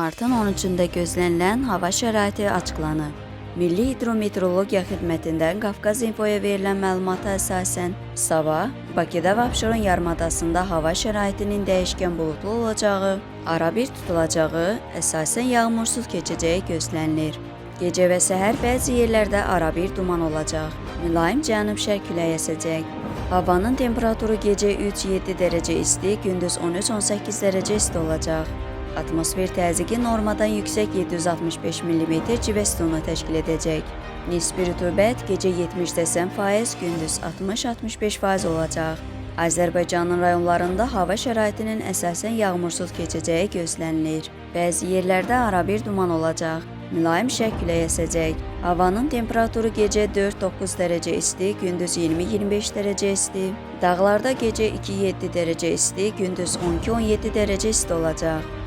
martın 13-də gözlənilən hava şəraiti açıqlanıb. Milli Hidrometeorologiya Xidmətindən Qafqaz İnfoya verilən məlumata əsasən, sabah Bakıda və Abşeron yarımadasında hava şəraitinin dəyişkən buludlu olacağı, arabir tutulacağı, əsasən yağmursuz keçəcəyi gözlənilir. Gecə və səhər bəzi yerlərdə arabir duman olacaq. Mülayim cənub-şərq küləyi əsəcək. Havanın temperaturu gecə 3-7 dərəcə isti, gündüz 13-18 dərəcə isti olacaq. Atmosfer təzyiqi normadan yüksək 765 mm civə sütunu təşkil edəcək. Nisbi rütubət gecə 70-80%, gündüz 60-65% olacaq. Azərbaycanın rayonlarında hava şəraitinin əsasən yağmursuz keçəcəyi gözlənilir. Bəzi yerlərdə arabir duman olacaq. Mülayim şərq küləyi əsəcək. Havanın temperaturu gecə 4-9 dərəcə isti, gündüz 20-25 dərəcə isti. Dağlarda gecə 2-7 dərəcə isti, gündüz 12-17 dərəcə isti olacaq.